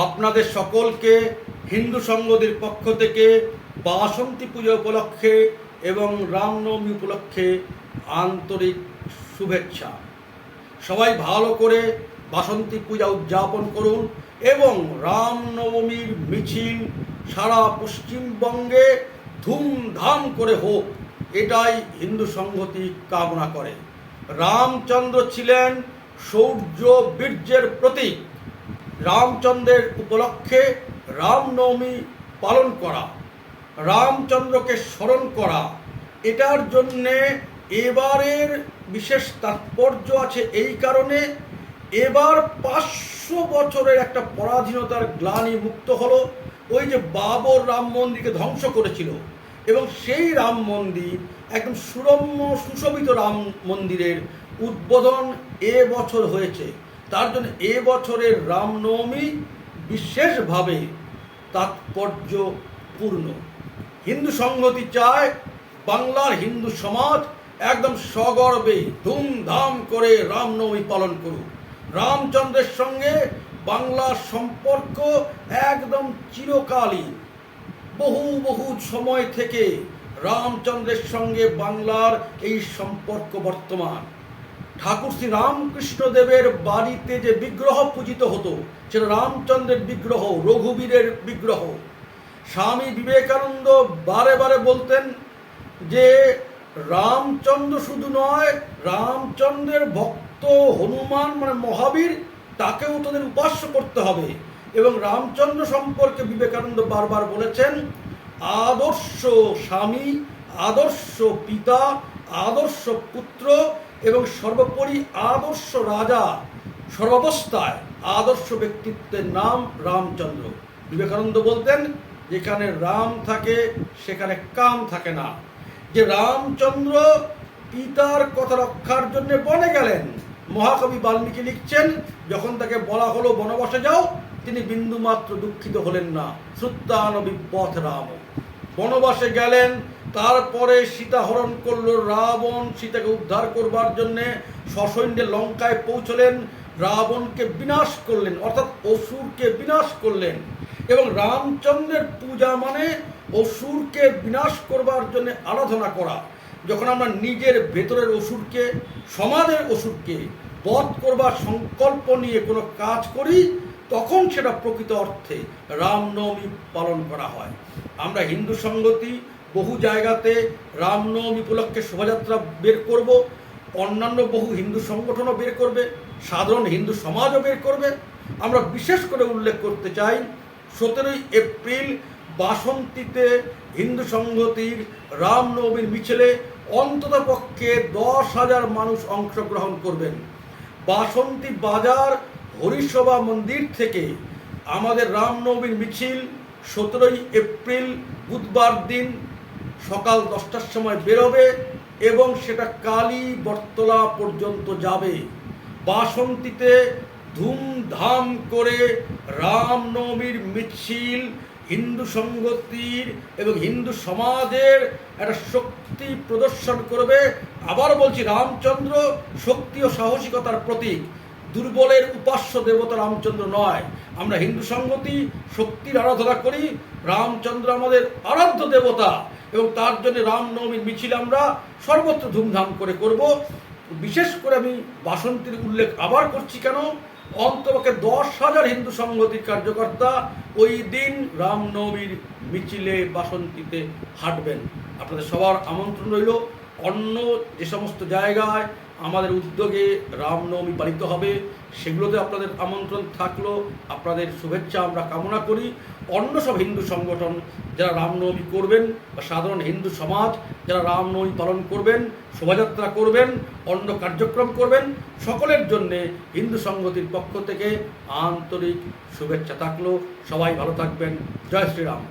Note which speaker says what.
Speaker 1: আপনাদের সকলকে হিন্দু সংঘদের পক্ষ থেকে বাসন্তী পূজা উপলক্ষে এবং রামনবমী উপলক্ষে আন্তরিক শুভেচ্ছা। সবাই ভালো করে বাসন্তী পূজা উদযাপন করুন এবং রামনবমীর মিছিল সারা পশ্চিমবঙ্গে ধুমধাম করে হোক, এটাই হিন্দু সংহতি কামনা করে। রামচন্দ্র ছিলেন শৌর্য বীর্যের প্রতীক। রামচন্দ্রের উপলক্ষে রামনবমী পালন করা, রামচন্দ্রকে স্মরণ করা, এটার জন্যে এবারের বিশেষ তাৎপর্য আছে। এই কারণে এবার 500 বছরের একটা পরাধীনতার গ্লানি মুক্ত হলো। ওই যে বাবর রাম মন্দিরকে ধ্বংস করেছিল এবং সেই রাম মন্দির একদম সুরম্য সুশোভিত রাম মন্দিরের উদ্বোধন এবছর হয়েছে। তার জন্য এবছরের রামনবমী বিশেষভাবে তাৎপর্যপূর্ণ। হিন্দু সংহতি চায় বাংলার হিন্দু সমাজ একদম সগর্বে ধুমধাম করে রামনবমী পালন করুক। রামচন্দ্রের সঙ্গে বাংলার সম্পর্ক একদম চিরকালীন। বহু সময় থেকে রামচন্দ্রের সঙ্গে বাংলার এই সম্পর্ক বর্তমান। ঠাকুর শ্রী রামকৃষ্ণদেবের বাড়িতে যে বিগ্রহ পূজিত হতো সেটা রামচন্দ্রের বিগ্রহ, রঘুবীরের বিগ্রহ। স্বামী বিবেকানন্দ বারে বারে বলতেন যে রামচন্দ্র শুধু নয়, রামচন্দ্রের ভক্ত হনুমান মানে মহাবীর, তাকেও তাদের উপাস্য করতে হবে। এবং রামচন্দ্র সম্পর্কে বিবেকানন্দ বারবার বলেছেন, আদর্শ স্বামী, আদর্শ পিতা, আদর্শ পুত্র এবং সর্বোপরি আদর্শ রাজা, সর্বাবস্থায় আদর্শ ব্যক্তিত্বের নাম রামচন্দ্র। বিবেকানন্দ বলতেন, যেখানে রাম থাকে সেখানে কাম থাকে না। যে রামচন্দ্র পিতার কথা রক্ষার জন্য বনে গেলেন, মহাকবি বাল্মীকি লিখছেন, যখন তাকে বলা হলো বনবাসে যাও, তিনি বিন্দুমাত্র দুঃখিত হলেন না। শ্রুত্তান বিপথ রাম, বনবাসে গেলেন। তারপরে সীতা হরণ করলো রাবণ। সীতাকে উদ্ধার করবার জন্যে সসৈন্যে লঙ্কায় পৌঁছলেন, রাবণকে বিনাশ করলেন, অর্থাৎ অসুরকে বিনাশ করলেন। এবং রামচন্দ্রের পূজা মানে অসুরকে বিনাশ করবার জন্য আরাধনা করা। যখন আমরা নিজের ভেতরের অসুরকে, সমাজের অসুরকে বধ করবার সংকল্প নিয়ে কোনো কাজ করি, তখন সেটা প্রকৃত অর্থে রামনবমী পালন করা হয়। আমরা হিন্দু সংগতি বহু জায়গাতে রামনবমী উপলক্ষে শোভাযাত্রা বের করব, অন্যান্য বহু হিন্দু সংগঠনও বের করবে, সাধারণ হিন্দু সমাজও বের করবে। আমরা বিশেষ করে উল্লেখ করতে চাই, 17 এপ্রিল বাসন্তীতে হিন্দু সংহতির রামনবমীর মিছিলে অন্ততপক্ষে 10,000 মানুষ অংশগ্রহণ করবেন। বাসন্তী বাজার হরিসভা মন্দির থেকে আমাদের রামনবমীর মিছিল 17 এপ্রিল বুধবার দিন সকাল 10টার সময় বেরোবে এবং সেটা কালী বটতলা পর্যন্ত যাবে। বাসন্তীতে ধুমধাম করে রামনবমীর মিছিল হিন্দু সংগতির এবং হিন্দু সমাজের একটা শক্তি প্রদর্শন করবে। আবার বলছি, রামচন্দ্র শক্তি ও সাহসিকতার প্রতীক, দুর্বলের উপাস্য দেবতা রামচন্দ্র নয়। আমরা হিন্দু সংগতি শক্তির আরাধনা করি, রামচন্দ্র আমাদের আরাধ্য দেবতা এবং তার জন্য রামনবমীর মিছিল আমরা সর্বত্র ধুমধাম করে করব। বিশেষ করে আমি বাসন্তীর উল্লেখ আবার করছি কেন, অন্তপক্ষে 10,000 হিন্দু সংগতির কার্যকর্তা ওই দিন রামনবমীর মিছিলে বাসন্তীতে হাঁটবেন। আপনাদের সবার আমন্ত্রণ রইল। অন্য যে সমস্ত জায়গায় আমাদের উদ্যোগে রামনবমী পালিত হবে সেগুলোতে আপনাদের আমন্ত্রণ থাকলো। আপনাদের শুভেচ্ছা আমরা কামনা করি। অন্য সব হিন্দু সংগঠন যারা রামনবমী করবেন বা সাধারণ হিন্দু সমাজ যারা রামনবমী পালন করবেন, শোভাযাত্রা করবেন, অন্য কার্যক্রম করবেন, সকলের জন্যে হিন্দু সংগতির পক্ষ থেকে আন্তরিক শুভেচ্ছা থাকলো। সবাই ভালো থাকবেন। জয় শ্রীরাম।